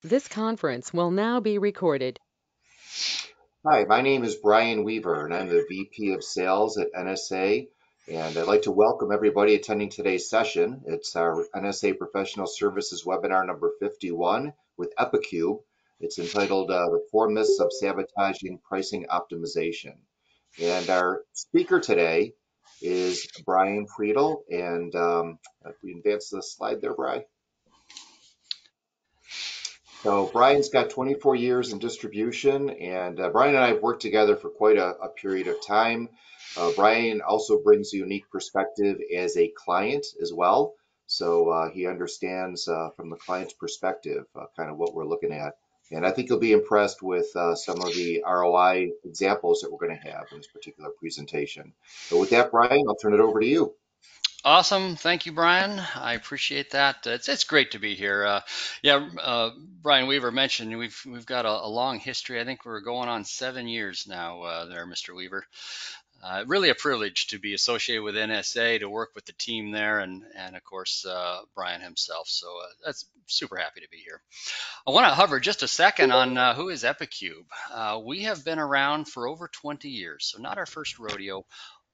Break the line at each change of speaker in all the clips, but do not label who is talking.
This conference will now be recorded.
Hi, my name is Brian Weaver, and I'm the VP of Sales at NSA. And I'd like to welcome everybody attending today's session. It's our NSA Professional Services webinar number 51 with Epicube. It's entitled The Four Myths of Sabotaging Pricing Optimization. And our speaker today is Brian Friedel. And if we advance the slide there, Brian. So Brian's got 24 years in distribution, and Brian and I have worked together for quite a period of time. Brian also brings a unique perspective as a client as well. So he understands from the client's perspective kind of what we're looking at. And I think you'll be impressed with some of the ROI examples that we're going to have in this particular presentation. But with that, Brian, I'll turn it over to you.
Awesome. Thank you, Brian. I appreciate that. It's great to be here. Yeah, Brian Weaver mentioned we've got a long history. I think we're going on 7 years now there, Mr. Weaver. Really a privilege to be associated with NSA, to work with the team there, and of course Brian himself. So that's super happy to be here. I want to hover just a second on who is Epicube. We have been around for over 20 years, so not our first rodeo.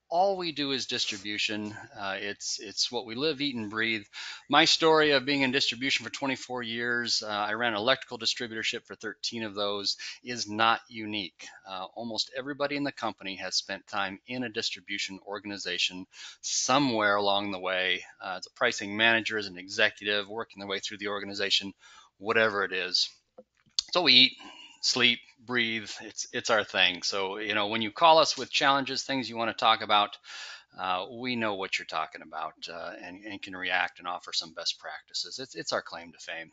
All we do is distribution. It's what we live, eat, and breathe. My story of being in distribution for 24 years, I ran an electrical distributorship for 13 of those, is not unique. Almost everybody in the company has spent time in a distribution organization somewhere along the way, as a pricing manager, as an executive, working their way through the organization, whatever it is. So we eat, sleep, breathe. It's our thing. So when you call us with challenges, things you want to talk about, we know what you're talking about, and can react and offer some best practices. It's our claim to fame.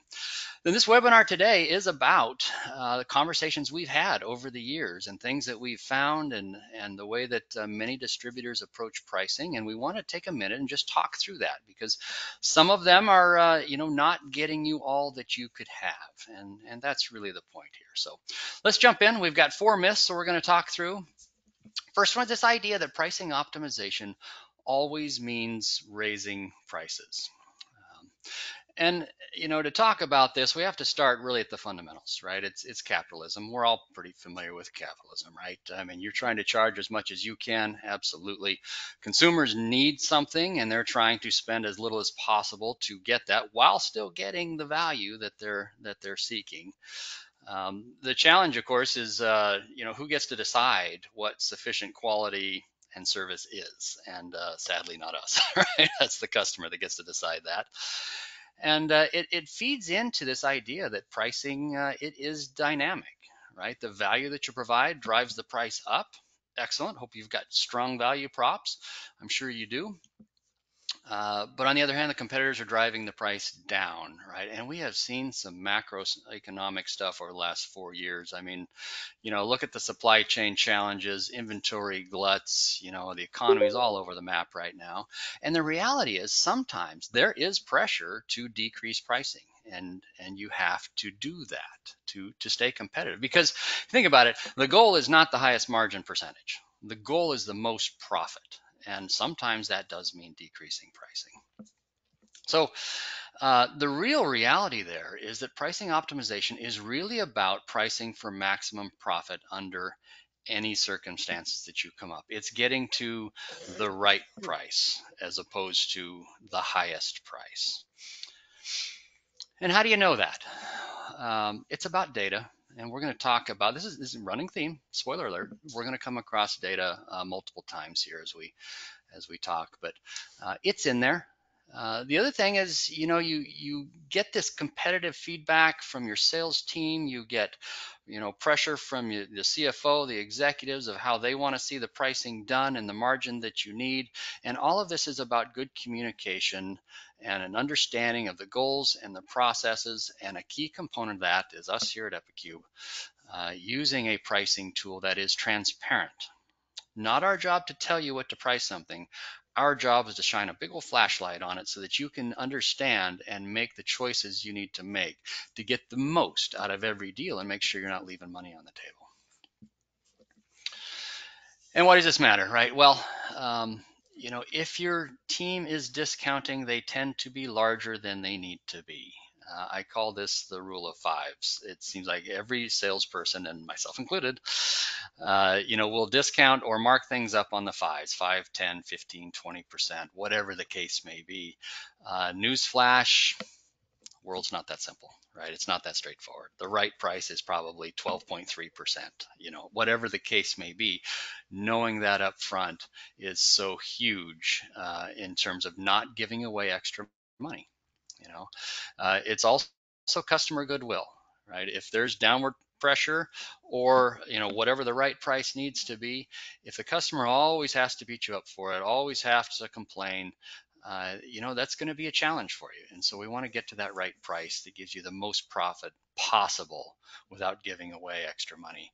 Then this webinar today is about the conversations we've had over the years and things that we've found, and the way that many distributors approach pricing. And we want to take a minute and just talk through that, because some of them are not getting you all that you could have, and that's really the point here. So let's jump in. We've got four myths, so we're going to talk through. First one is this idea that pricing optimization always means raising prices. Um, and to talk about this, we have to start really at the fundamentals, right? It's capitalism. We're all pretty familiar with capitalism, right? I mean, you're trying to charge as much as you can, absolutely. Consumers need something, and they're trying to spend as little as possible to get that, while still getting the value that they're seeking. The challenge, of course, is who gets to decide what sufficient quality and service is, and sadly, not us. Right? That's the customer that gets to decide that. And it feeds into this idea that pricing, it is dynamic, right? The value that you provide drives the price up. Excellent. Hope you've got strong value props. I'm sure you do. But on the other hand, the competitors are driving the price down, right? And we have seen some macroeconomic stuff over the last 4 years. I mean, look at the supply chain challenges, inventory gluts, the economy is all over the map right now. And the reality is sometimes there is pressure to decrease pricing. And you have to do that to stay competitive, because think about it, the goal is not the highest margin percentage. The goal is the most profit, and sometimes that does mean decreasing pricing. So the real reality there is that pricing optimization is really about pricing for maximum profit under any circumstances that you come up. It's getting to the right price as opposed to the highest price. And how do you know that? It's about data. And we're going to talk about this is a running theme. Spoiler alert: we're going to come across data multiple times here as we talk, but it's in there. The other thing is, you get this competitive feedback from your sales team. You get, pressure from the CFO, the executives, of how they want to see the pricing done and the margin that you need. And all of this is about good communication and an understanding of the goals and the processes. And a key component of that is us here at Epicube using a pricing tool that is transparent. Not our job to tell you what to price something. Our job is to shine a big old flashlight on it so that you can understand and make the choices you need to make to get the most out of every deal and make sure you're not leaving money on the table. And why does this matter, right? Well, if your team is discounting, they tend to be larger than they need to be. I call this the rule of fives. It seems like every salesperson, and myself included, will discount or mark things up on the fives, 5, 10, 15, 20%, whatever the case may be. Newsflash, world's not that simple, right? It's not that straightforward. The right price is probably 12.3%, whatever the case may be. Knowing that up front is so huge in terms of not giving away extra money. It's also customer goodwill, right? If there's downward pressure or whatever the right price needs to be, if the customer always has to beat you up for it, always has to complain, that's going to be a challenge for you. And so we want to get to that right price that gives you the most profit possible without giving away extra money.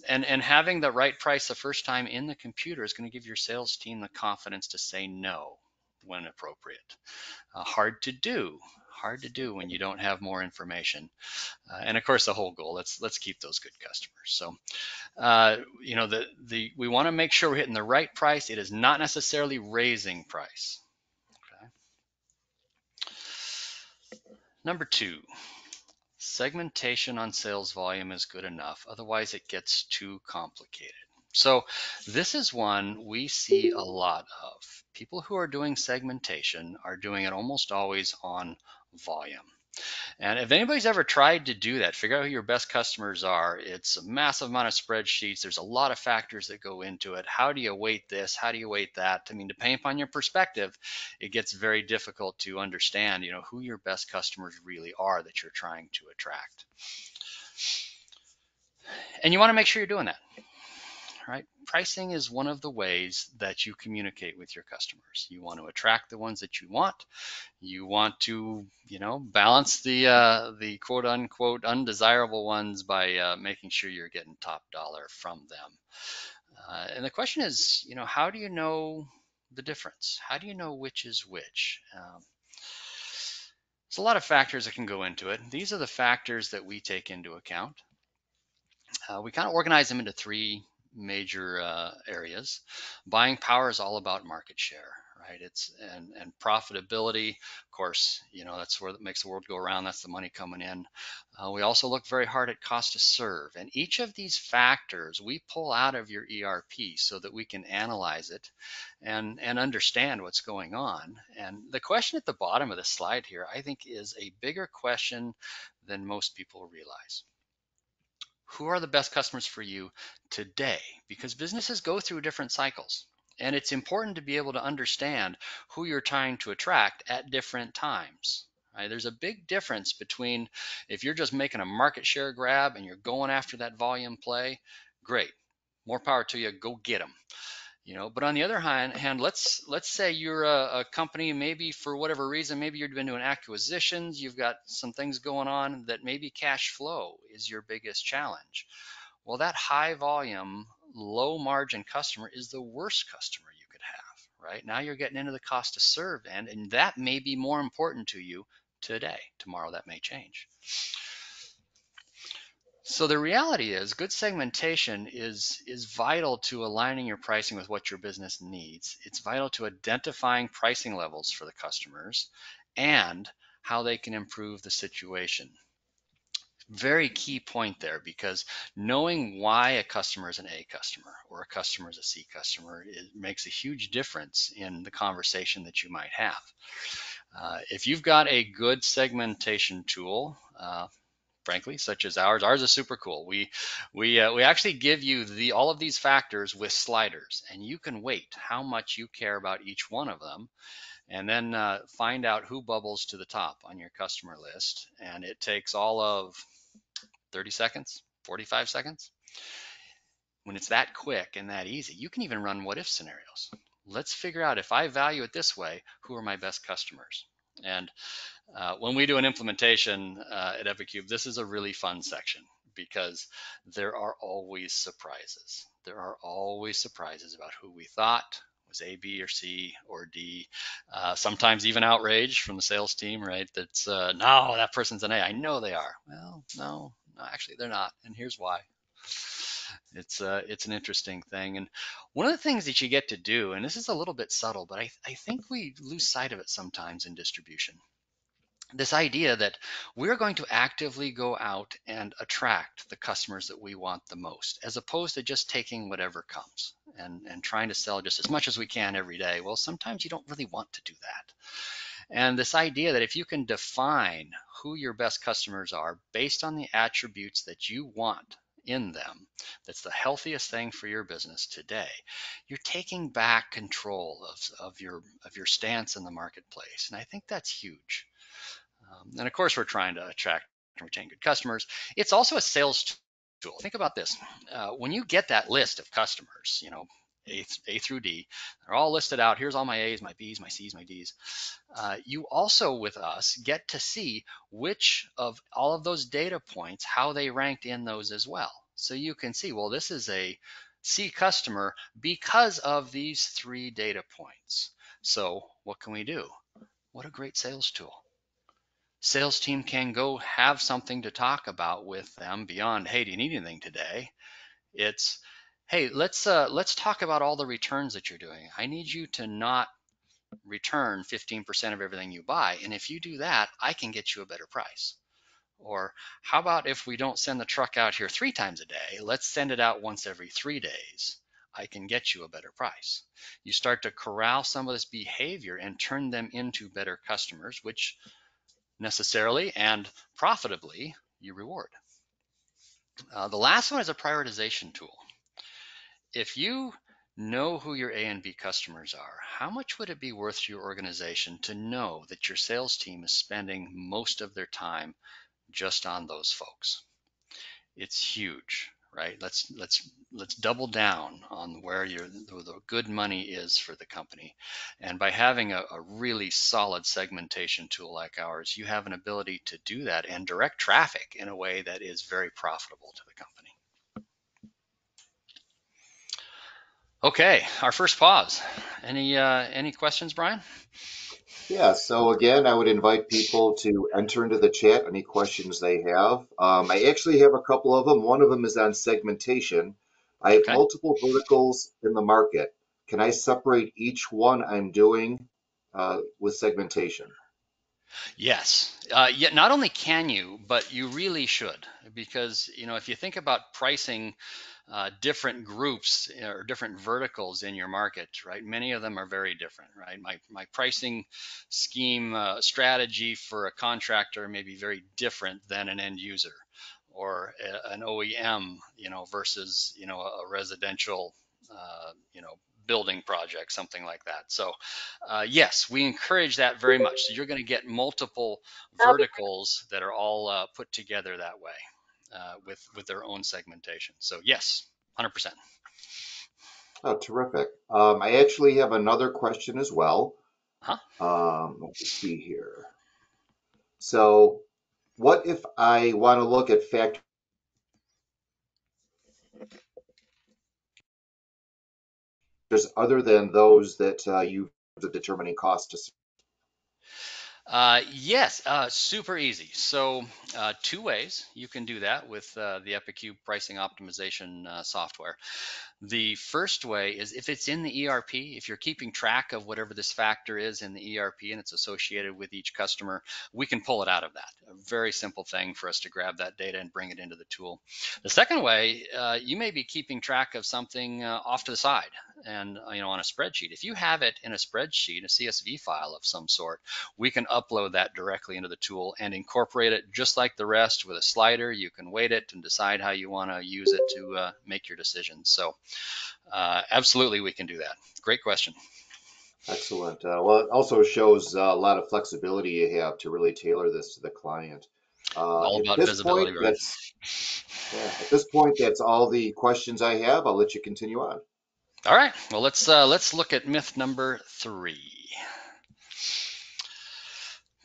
And having the right price the first time in the computer is going to give your sales team the confidence to say no when appropriate. Hard to do when you don't have more information. And of course, the whole goal, let's keep those good customers. So we want to make sure we're hitting the right price. It is not necessarily raising price. Okay. Number 2, segmentation on sales volume is good enough. Otherwise, it gets too complicated. So this is one we see a lot of. People who are doing segmentation are doing it almost always on volume. And if anybody's ever tried to do that, figure out who your best customers are, it's a massive amount of spreadsheets. There's a lot of factors that go into it. How do you weight this? How do you weight that? I mean, depending upon your perspective, it gets very difficult to understand, who your best customers really are that you're trying to attract. And you want to make sure you're doing that. Right? Pricing is one of the ways that you communicate with your customers. You want to attract the ones that you want. You want to, balance the quote unquote undesirable ones by making sure you're getting top dollar from them. And the question is, how do you know the difference? How do you know which is which? There's a lot of factors that can go into it. These are the factors that we take into account. We kind of organize them into 3 major areas. Buying power is all about market share, right? It's and profitability, of course, that's where it makes the world go around. That's the money coming in. We also look very hard at cost to serve, and each of these factors we pull out of your ERP so that we can analyze it and understand what's going on. And the question at the bottom of the slide here, I think, is a bigger question than most people realize. Who are the best customers for you today? Because businesses go through different cycles, and it's important to be able to understand who you're trying to attract at different times. Right? There's a big difference between if you're just making a market share grab and you're going after that volume play, great, more power to you, go get them. But on the other hand, let's say you're a company, maybe for whatever reason, maybe you've been doing acquisitions, you've got some things going on that maybe cash flow is your biggest challenge. Well, that high volume, low margin customer is the worst customer you could have, right? Now you're getting into the cost to serve end, and that may be more important to you today. Tomorrow that may change. So the reality is good segmentation is vital to aligning your pricing with what your business needs. It's vital to identifying pricing levels for the customers and how they can improve the situation. Very key point there, because knowing why a customer is an A customer or a customer is a C customer, it makes a huge difference in the conversation that you might have. If you've got a good segmentation tool, frankly, such as ours. Ours is super cool. We actually give you all of these factors with sliders, and you can weight how much you care about each one of them, and then find out who bubbles to the top on your customer list. And it takes all of 30 seconds, 45 seconds. When it's that quick and that easy, you can even run what-if scenarios. Let's figure out, if I value it this way, who are my best customers? And when we do an implementation at Epicube, this is a really fun section because there are always surprises. There are always surprises about who we thought was A, B, or C, or D. Sometimes even outrage from the sales team, right? That's, no, that person's an A. I know they are. Well, no, actually they're not. And here's why. It's an interesting thing. And one of the things that you get to do, and this is a little bit subtle, but I think we lose sight of it sometimes in distribution, this idea that we're going to actively go out and attract the customers that we want the most, as opposed to just taking whatever comes and trying to sell just as much as we can every day. Well, sometimes you don't really want to do that. And this idea that if you can define who your best customers are based on the attributes that you want in them, that's the healthiest thing for your business today, you're taking back control of your stance in the marketplace. And I think that's huge. And of course, we're trying to attract and retain good customers. It's also a sales tool. Think about this. When you get that list of customers, A through D, they're all listed out. Here's all my A's, my B's, my C's, my D's. You also, with us, get to see which of all of those data points, how they ranked in those as well. So you can see, well, this is a C customer because of these 3 data points. So what can we do? What a great sales tool. Sales team can go have something to talk about with them beyond, hey, do you need anything today? It's, hey, let's talk about all the returns that you're doing. I need you to not return 15% of everything you buy, and if you do that, I can get you a better price. Or how about if we don't send the truck out here 3 times a day, let's send it out once every 3 days. I can get you a better price. You start to corral some of this behavior and turn them into better customers, which necessarily and profitably you reward. The last one is a prioritization tool. If you know who your A and B customers are, how much would it be worth to your organization to know that your sales team is spending most of their time just on those folks? It's huge, right? Let's double down on where the good money is for the company. And by having a really solid segmentation tool like ours, you have an ability to do that and direct traffic in a way that is very profitable to the company. Okay, our first pause. Any questions, Brian?
Yeah, so again, I would invite people to enter into the chat any questions they have. I actually have a couple of them. One of them is on segmentation. I have
Okay.
multiple verticals in the market. Can I separate each one I'm doing with segmentation?
Yes. Yet not only can you, but you really should, because if you think about pricing different groups or different verticals in your market, right? Many of them are very different, right? My pricing scheme strategy for a contractor may be very different than an end user or an OEM, versus a residential, building project, something like that. So yes, we encourage that very much. So you're going to get multiple verticals that are all put together that way with their own segmentation. So yes, 100%.
Oh, terrific. I actually have another question as well.
Huh?
Let me see here. So, what if I want to look at factors other than those that you the determining cost to?
Yes, super easy. So 2 ways you can do that with the Epicube pricing optimization software. The first way is if it's in the ERP, if you're keeping track of whatever this factor is in the ERP and it's associated with each customer, we can pull it out of that. A very simple thing for us to grab that data and bring it into the tool. The second way, you may be keeping track of something off to the side and on a spreadsheet. If you have it in a spreadsheet, a CSV file of some sort, we can upload that directly into the tool and incorporate it just like the rest with a slider. You can weight it and decide how you want to use it to make your decisions. So absolutely, we can do that. Great question.
Excellent. Well, it also shows a lot of flexibility you have to really tailor this to the client.
All
At
about
this point,
visibility, Brian.
that's all the questions I have. I'll let you continue on.
All right. Well, let's look at myth number 3.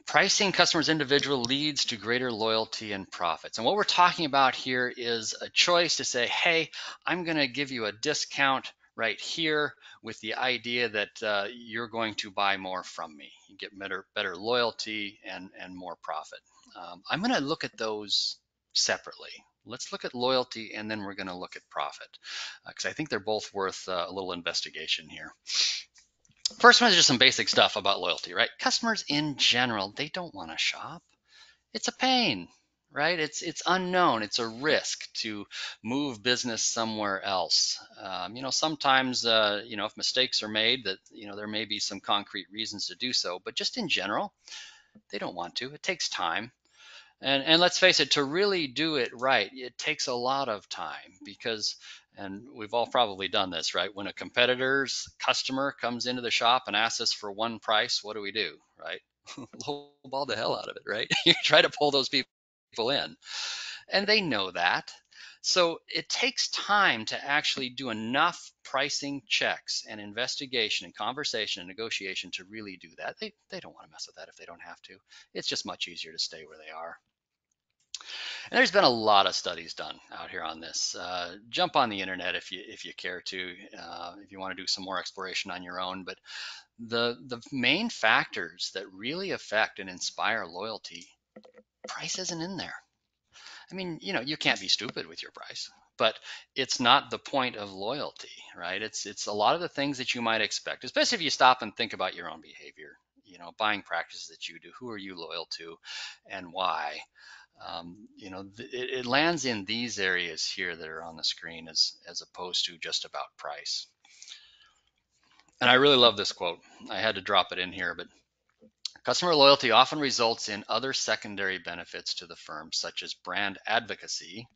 Pricing customers individual leads to greater loyalty and profits. And what we're talking about here is a choice to say, hey, I'm going to give you a discount right here with the idea that you're going to buy more from me. You get better loyalty and more profit. I'm going to look at those separately. Let's look at loyalty and then we're going to look at profit because I think they're both worth a little investigation here. First one is just some basic stuff about loyalty, right? Customers in general, they don't want to shop. It's a pain, right? It's unknown. It's a risk to move business somewhere else. Sometimes if mistakes are made, that there may be some concrete reasons to do so. But just in general, they don't want to. It takes time. And let's face it, to really do it right, it takes a lot of time because, and we've all probably done this, right? When a competitor's customer comes into the shop and asks us for one price, what do, right? Lowball the hell out of it, right? You try to pull those people in, and they know that. So it takes time to actually do enough pricing checks and investigation and conversation and negotiation to really do that. They don't want to mess with that if they don't have to. It's just much easier to stay where they are. And there's been a lot of studies done out here on this. Jump on the internet if you care to, if you want to do some more exploration on your own. But the main factors that really affect and inspire loyalty, price isn't in there. I mean, you can't be stupid with your price, but it's not the point of loyalty, right? It's a lot of the things that you might expect, especially if you stop and think about your own behavior. Buying practices that you do. Who are you loyal to, and why? It lands in these areas here that are on the screen as opposed to just about price. And I really love this quote. I had to drop it in here, but customer loyalty often results in other secondary benefits to the firm, such as brand advocacy,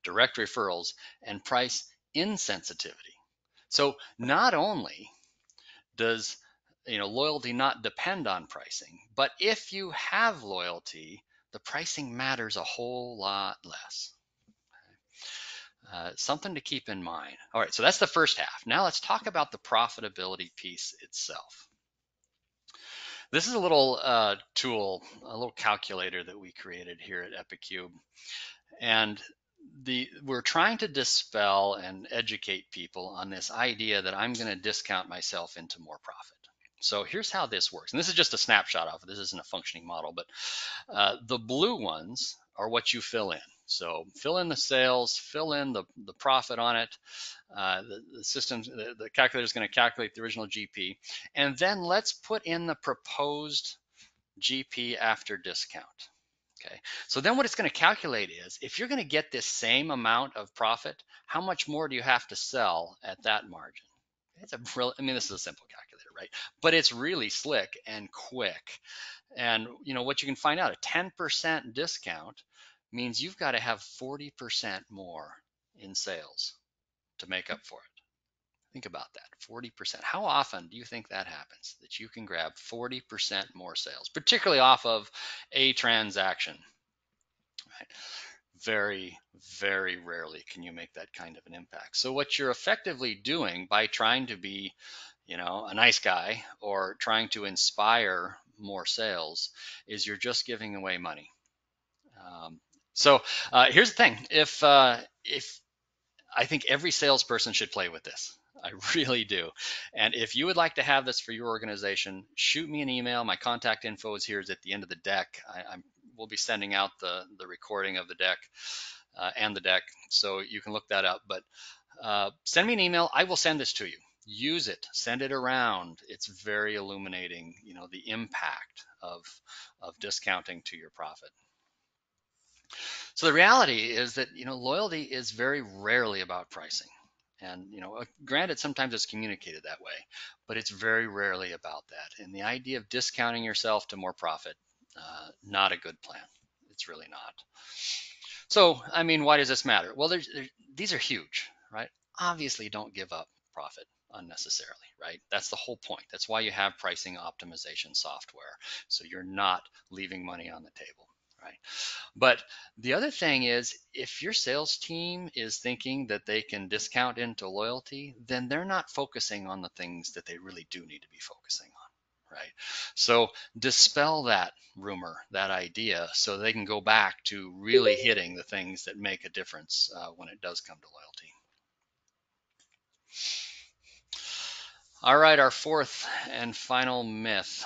direct referrals, and price insensitivity. So not only does loyalty not depend on pricing, but if you have loyalty, the pricing matters a whole lot less. Something to keep in mind. All right, so that's the first half. Now let's talk about the profitability piece itself. This is a little tool, a little calculator that we created here at Epicube. And we're trying to dispel and educate people on this idea that I'm going to discount myself into more profit. So here's how this works. And this is just a snapshot of it. This isn't a functioning model, but the blue ones are what you fill in. So fill in the sales, fill in the profit on it. The system, the calculator is going to calculate the original GP. And then let's put in the proposed GP after discount. Okay, so then what it's going to calculate is if you're going to get this same amount of profit, how much more do you have to sell at that margin? It's this is a simple calculator, right? But it's really slick and quick. And what you can find out, a 10% discount means you've got to have 40% more in sales to make up for it. Think about that, 40%. How often do you think that happens, that you can grab 40% more sales, particularly off of a transaction? Right? Very, very rarely can you make that kind of an impact. So what you're effectively doing by trying to be, a nice guy or trying to inspire more sales is you're just giving away money. So here's the thing: if I think every salesperson should play with this. I really do. And if you would like to have this for your organization, shoot me an email. My contact info is here, is at the end of the deck. We'll be sending out the recording of the deck and the deck, so you can look that up. But send me an email. I will send this to you. Use it. Send it around. It's very illuminating, the impact of discounting to your profit. So the reality is that loyalty is very rarely about pricing. And granted, sometimes it's communicated that way, but it's very rarely about that. And the idea of discounting yourself to more profit, not a good plan. It's really not. So, I mean, why does this matter? Well, these are huge, right? Obviously, don't give up profit unnecessarily, right? That's the whole point. That's why you have pricing optimization software. So you're not leaving money on the table, right? But the other thing is, if your sales team is thinking that they can discount into loyalty, then they're not focusing on the things that they really do need to be focusing on, right? So dispel that rumor, that idea, so they can go back to really hitting the things that make a difference when it does come to loyalty. All right, our fourth and final myth.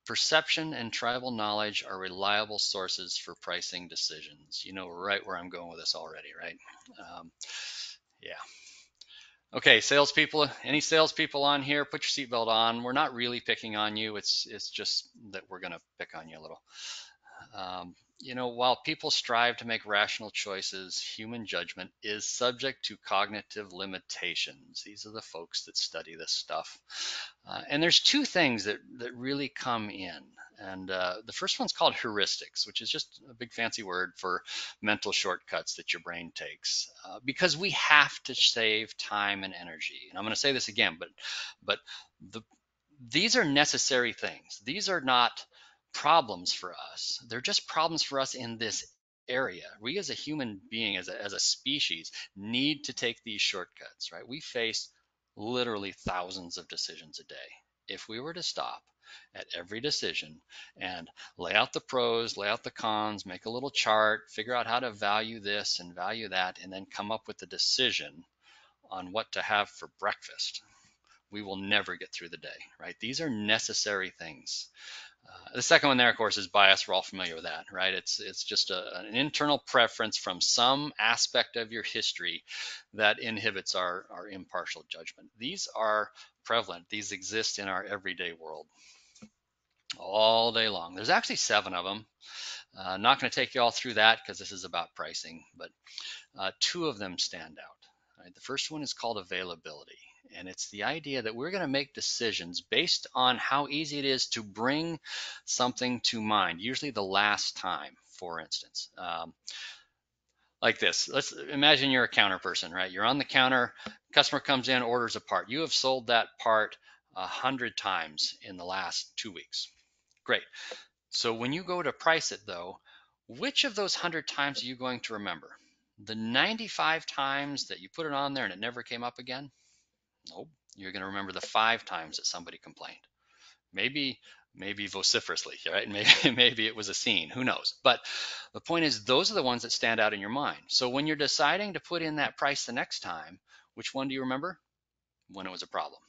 Perception and tribal knowledge are reliable sources for pricing decisions. You know right where I'm going with this already, right? Yeah. Okay, salespeople, any salespeople on here, put your seatbelt on. We're not really picking on you. It's just that we're going to pick on you a little. While people strive to make rational choices, human judgment is subject to cognitive limitations. These are the folks that study this stuff. And there's two things that really come in. And the first one's called heuristics, which is just a big fancy word for mental shortcuts that your brain takes. Because we have to save time and energy. And I'm going to say this again, but the, these are necessary things. These are not problems for us. They're just problems for us in this area. We as a human being, as a species, need to take these shortcuts, right? We face literally thousands of decisions a day. If we were to stop at every decision and lay out the pros, lay out the cons, make a little chart, figure out how to value this and value that, and then come up with a decision on what to have for breakfast, we will never get through the day, right? These are necessary things. The second one there, of course, is bias. We're all familiar with that, right? It's just an internal preference from some aspect of your history that inhibits our impartial judgment. These are prevalent. These exist in our everyday world all day long. There's actually 7 of them. Not going to take you all through that because this is about pricing, but 2 of them stand out. Right? The first one is called availability. And it's the idea that we're going to make decisions based on how easy it is to bring something to mind, usually the last time, for instance. Like this, let's imagine you're a counter person, right? You're on the counter, customer comes in, orders a part. You have sold that part 100 times in the last 2 weeks. Great. So when you go to price it though, which of those 100 times are you going to remember? The 95 times that you put it on there and it never came up again? Nope. You're going to remember the 5 times that somebody complained. Maybe vociferously, right? Maybe it was a scene, who knows? But the point is, those are the ones that stand out in your mind. So when you're deciding to put in that price the next time, which one do you remember? When it was a problem.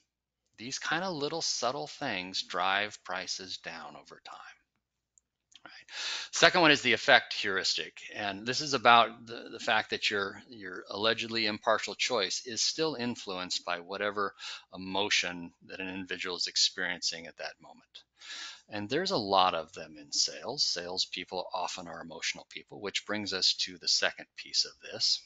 These kind of little subtle things drive prices down over time. Second one is the effect heuristic, and this is about the fact that your allegedly impartial choice is still influenced by whatever emotion that an individual is experiencing at that moment. And there's a lot of them in sales. Salespeople often are emotional people, which brings us to the second piece of this.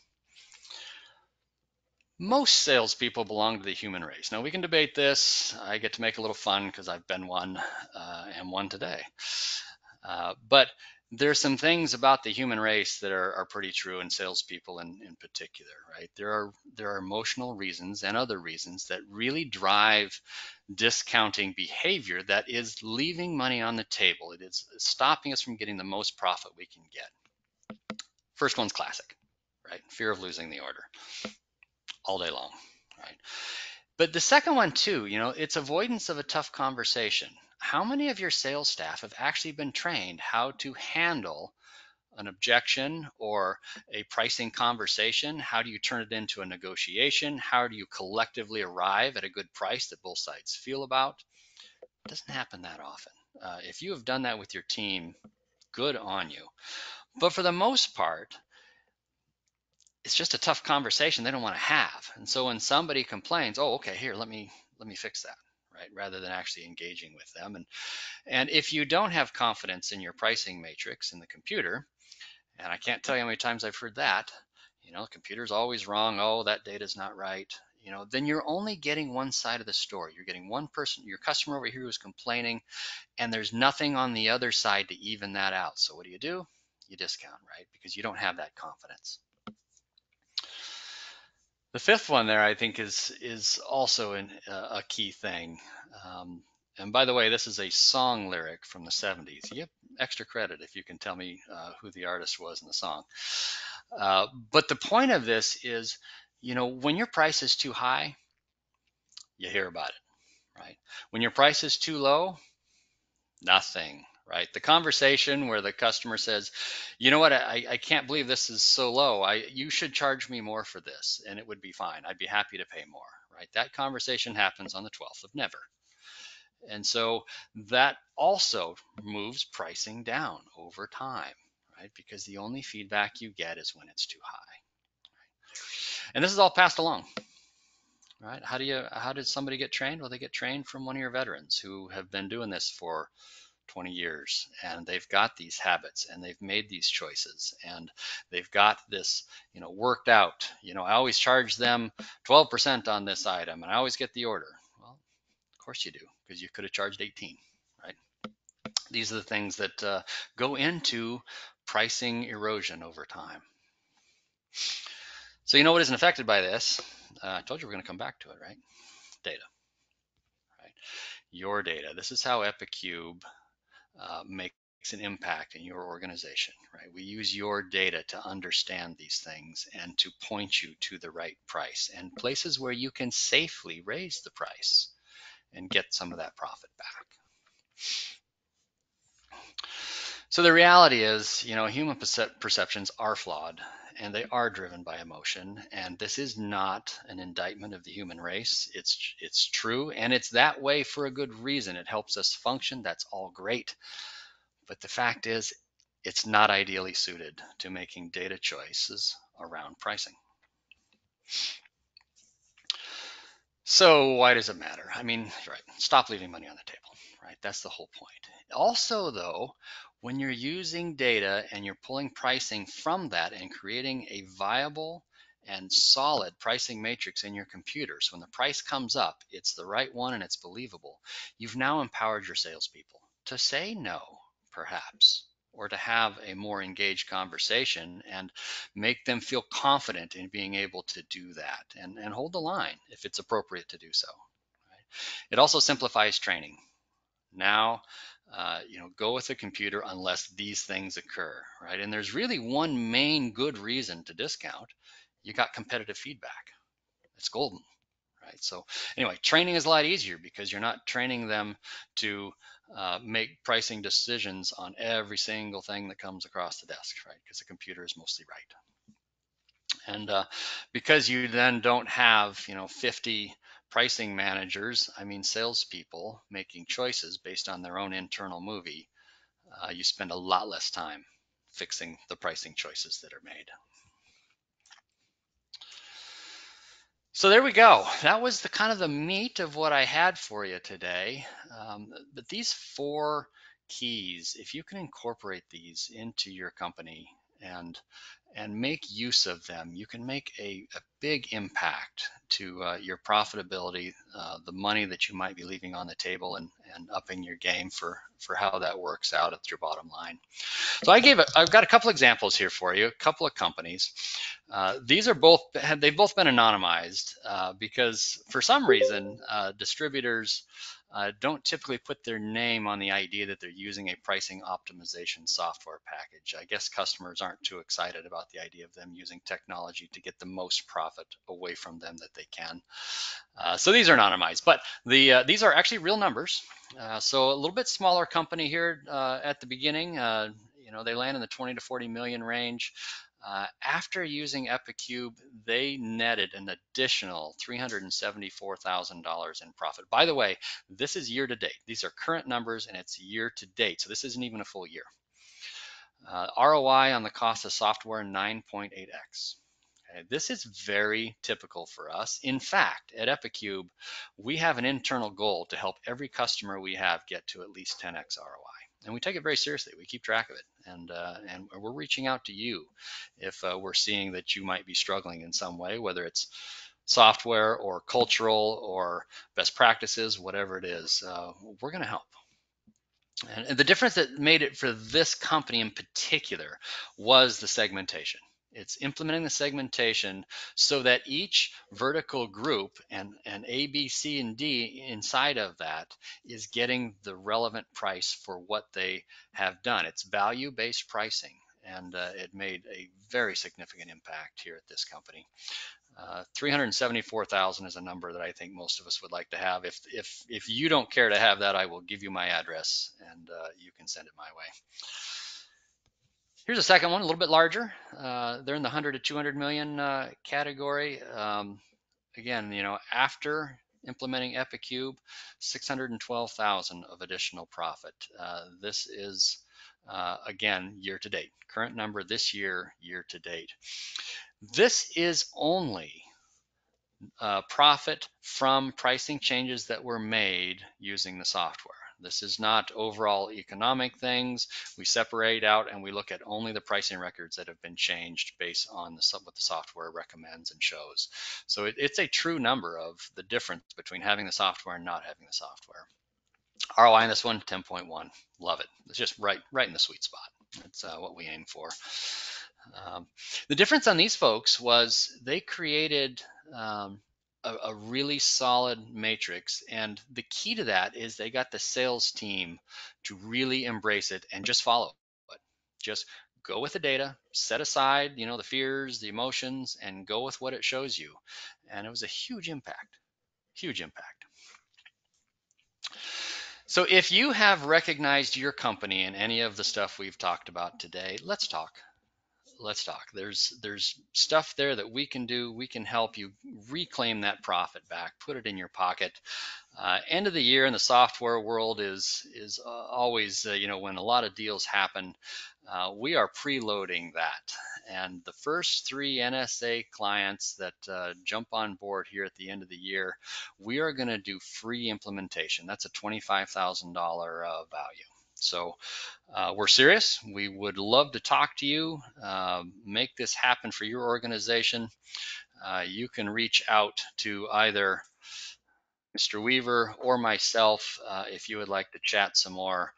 Most salespeople belong to the human race. Now, we can debate this. I get to make a little fun because I've been one and one today. But there's some things about the human race that are pretty true in salespeople in particular, right? There are emotional reasons and other reasons that really drive discounting behavior that is leaving money on the table. It is stopping us from getting the most profit we can get. First one's classic, right? Fear of losing the order all day long, right? But the second one too, it's avoidance of a tough conversation. How many of your sales staff have actually been trained how to handle an objection or a pricing conversation? How do you turn it into a negotiation? How do you collectively arrive at a good price that both sides feel about? It doesn't happen that often. If you have done that with your team, good on you. But for the most part, it's just a tough conversation they don't want to have. And so when somebody complains, oh, okay, here, let me fix that, right? Rather than actually engaging with them. And if you don't have confidence in your pricing matrix in the computer, and I can't tell you how many times I've heard that, the computer's always wrong. Oh, that data's not right. Then you're only getting one side of the story. You're getting one person, your customer over here who's complaining, and there's nothing on the other side to even that out. So what do? You discount, right? Because you don't have that confidence. The fifth one there, I think, is also a key thing. And by the way, this is a song lyric from the 70s. You get extra credit if you can tell me who the artist was in the song. But the point of this is, when your price is too high, you hear about it, right? When your price is too low, nothing, right? The conversation where the customer says, you know what, I can't believe this is so low. You should charge me more for this, and it would be fine. I'd be happy to pay more, right? That conversation happens on the 12th of never. And so that also moves pricing down over time, right? Because the only feedback you get is when it's too high. And this is all passed along. right? How did somebody get trained? Well, they get trained from one of your veterans who have been doing this for 20 years, and they've got these habits, and they've made these choices, and they've got this, worked out. I always charge them 12% on this item, and I always get the order. Well, of course you do, because you could have charged 18, right? These are the things that go into pricing erosion over time. So what isn't affected by this? I told you we're going to come back to it, right? Data, right? Your data. This is how Epicube makes an impact in your organization, right? We use your data to understand these things and to point you to the right price and places where you can safely raise the price and get some of that profit back. So the reality is, human perceptions are flawed, and they are driven by emotion. And this is not an indictment of the human race. It's true, and it's that way for a good reason. It helps us function. That's all great. But the fact is, it's not ideally suited to making data choices around pricing. So why does it matter? I mean, right, stop leaving money on the table, right? That's the whole point. Also, though, when you're using data and you're pulling pricing from that and creating a viable and solid pricing matrix in your computer, so when the price comes up, it's the right one and it's believable, you've now empowered your salespeople to say no, perhaps, or to have a more engaged conversation and make them feel confident in being able to do that and hold the line if it's appropriate to do so. Right? It also simplifies training. Now, go with a computer unless these things occur, right? And there's really one main good reason to discount. You got competitive feedback. It's golden, right? So anyway, training is a lot easier because you're not training them to make pricing decisions on every single thing that comes across the desk, right? Because the computer is mostly right. And because you then don't have, 50 pricing managers, salespeople making choices based on their own internal movie, you spend a lot less time fixing the pricing choices that are made. So there we go. That was the kind of the meat of what I had for you today. But these 4 keys, if you can incorporate these into your company and make use of them, you can make a big impact to your profitability, the money that you might be leaving on the table, and upping your game for how that works out at your bottom line. So I've got a couple examples here for you, a couple of companies. They've both been anonymized because for some reason distributors don't typically put their name on the idea that they're using a pricing optimization software package. I guess customers aren't too excited about the idea of them using technology to get the most profit away from them that they can. So these are anonymized, but these are actually real numbers. So a little bit smaller company here at the beginning. They land in the 20 to 40 million range. After using Epicube, they netted an additional $374,000 in profit. By the way, this is year to date. These are current numbers and it's year to date. So this isn't even a full year. ROI on the cost of software, 9.8x. Okay, this is very typical for us. In fact, at Epicube, we have an internal goal to help every customer we have get to at least 10x ROI. And we take it very seriously. We keep track of it, and we're reaching out to you if we're seeing that you might be struggling in some way, whether it's software or cultural or best practices, whatever it is. We're going to help. And the difference that made it for this company in particular was the segmentation. It's implementing the segmentation so that each vertical group and A, B, C, and D inside of that is getting the relevant price for what they have done. It's value-based pricing, and it made a very significant impact here at this company. 374,000 is a number that I think most of us would like to have. If you don't care to have that, I will give you my address and you can send it my way. Here's a second one, a little bit larger. They're in the 100 to 200 million category. Again, after implementing Epicube, 612,000 of additional profit. This is again year to date. Current number this year, year to date. This is only profit from pricing changes that were made using the software. This is not overall economic things. We separate out and we look at only the pricing records that have been changed based on what the software recommends and shows. So it's a true number of the difference between having the software and not having the software. ROI on this one, 10.1. Love it. It's just right in the sweet spot. That's what we aim for. The difference on these folks was they created a really solid matrix, and the key to that is they got the sales team to really embrace it and just follow it. Just go with the data, set aside, the fears, the emotions, and go with what it shows you. And it was a huge impact, huge impact. So if you have recognized your company in any of the stuff we've talked about today, let's talk. Let's talk. There's stuff there that we can do. We can help you reclaim that profit back, put it in your pocket. End of the year in the software world is always when a lot of deals happen, we are preloading that. And the first 3 NSA clients that jump on board here at the end of the year, we are going to do free implementation. That's a $25,000 value. So we're serious. We would love to talk to you, make this happen for your organization. You can reach out to either Mr. Weaver or myself if you would like to chat some more.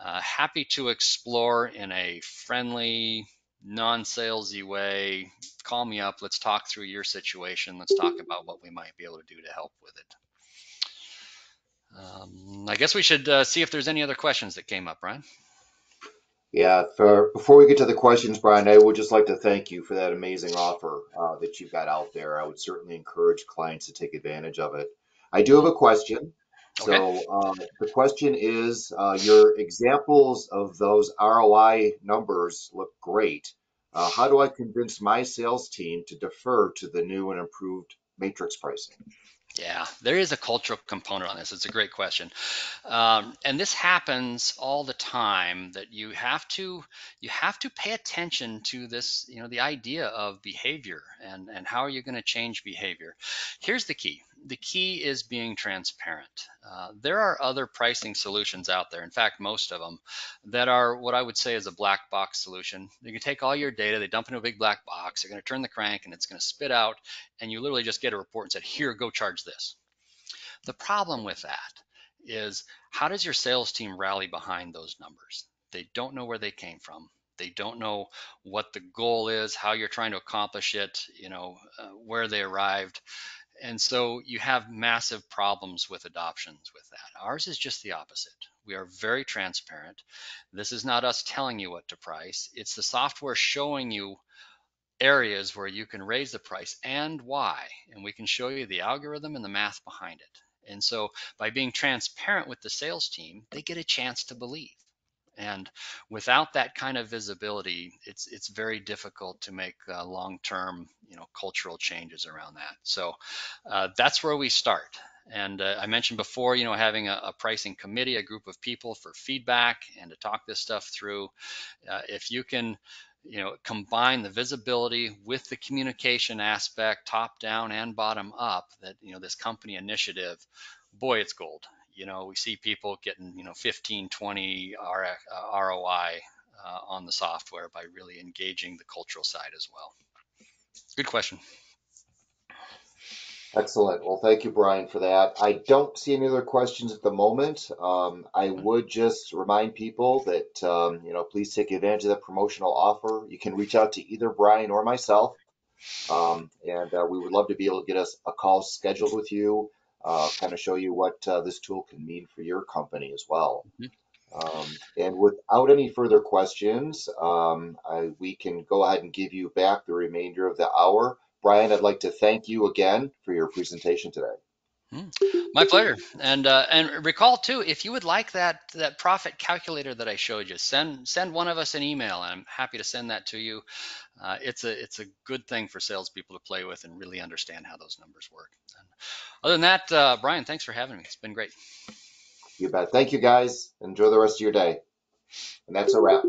Happy to explore in a friendly, non-salesy way. Call me up. Let's talk through your situation. Let's talk about what we might be able to do to help with it. I guess we should see if there's any other questions that came up, Brian.
Yeah, before we get to the questions, Brian, I would just like to thank you for that amazing offer that you've got out there. I would certainly encourage clients to take advantage of it. I do have a question.
Okay.
So the question is, your examples of those ROI numbers look great. How do I convince my sales team to defer to the new and improved matrix pricing?
Yeah, there is a cultural component on this. It's a great question. And this happens all the time that you have to pay attention to this, the idea of behavior and how are you going to change behavior. Here's the key. The key is being transparent. There are other pricing solutions out there. In fact, most of them that are what I would say is a black box solution. You can take all your data, they dump into a big black box, they're going to turn the crank and it's going to spit out, and you literally just get a report and said, here, go charge this. The problem with that is how does your sales team rally behind those numbers? They don't know where they came from. They don't know what the goal is, how you're trying to accomplish it, where they arrived. And so you have massive problems with adoptions with that. Ours is just the opposite. We are very transparent. This is not us telling you what to price. It's the software showing you areas where you can raise the price and why. And we can show you the algorithm and the math behind it. And so by being transparent with the sales team, they get a chance to believe. And without that kind of visibility, it's very difficult to make long-term, cultural changes around that. So that's where we start. And I mentioned before, having a pricing committee, a group of people for feedback and to talk this stuff through. If you can, combine the visibility with the communication aspect, top down and bottom up, that, this company initiative, boy, it's gold. We see people getting, 15, 20 ROI on the software by really engaging the cultural side as well. Good question.
Excellent. Well, thank you, Brian, for that. I don't see any other questions at the moment. I would just remind people that, please take advantage of that promotional offer. You can reach out to either Brian or myself, and we would love to be able to get us a call scheduled with you, kind of show you what this tool can mean for your company as well. And without any further questions, we can go ahead and give you back the remainder of the hour. Brian, I'd like to thank you again for your presentation today.
My pleasure. And recall too, if you would like that profit calculator that I showed you, send one of us an email, and I'm happy to send that to you. It's a good thing for salespeople to play with and really understand how those numbers work. And other than that, Brian, thanks for having me. It's been great.
You bet. Thank you, guys. Enjoy the rest of your day. And that's a wrap.